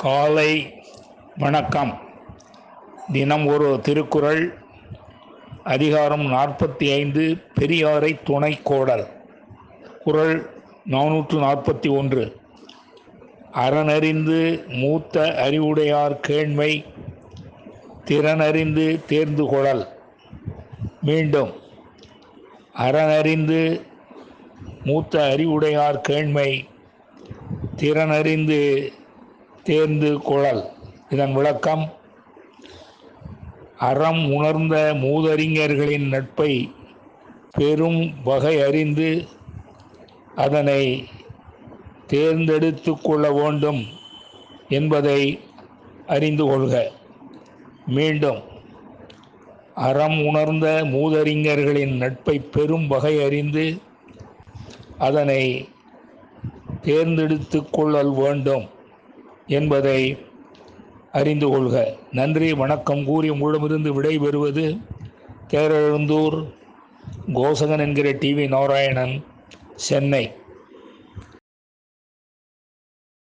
காலை வணக்கம். தினம் ஒரு திருக்குறள். அதிகாரம் 45. பெரியாரை துணை கோடல். குறள் 441. அறனறிந்து மூத்த அறிவுடையார் கேண்மை திறனறிந்து தேர்ந்து கொளல். மீண்டும், அறனறிந்து மூத்த அறிவுடையார் கேண்மை திறனறிந்து தேர்ந்து கொளல். இதன் விளக்கம்: அறம் உணர்ந்த மூதறிஞர்களின் நட்பை பெரும் வகை அறிந்து அதனை தேர்ந்தெடுத்து கொள்ள வேண்டும் என்பதை அறிந்து கொள்க. மீண்டும், அறம் உணர்ந்த மூதறிஞர்களின் நட்பை பெரும் வகை அறிந்து அதனை தேர்ந்தெடுத்து கொள்ளல் வேண்டும் என்பதை அறிந்து கொள்க. நன்றி, வணக்கம் கூறி உங்களிடமிருந்து விடைபெறுவது தேரெழுந்தூர் கோசகன் என்கிற டிவி நாராயணன், சென்னை.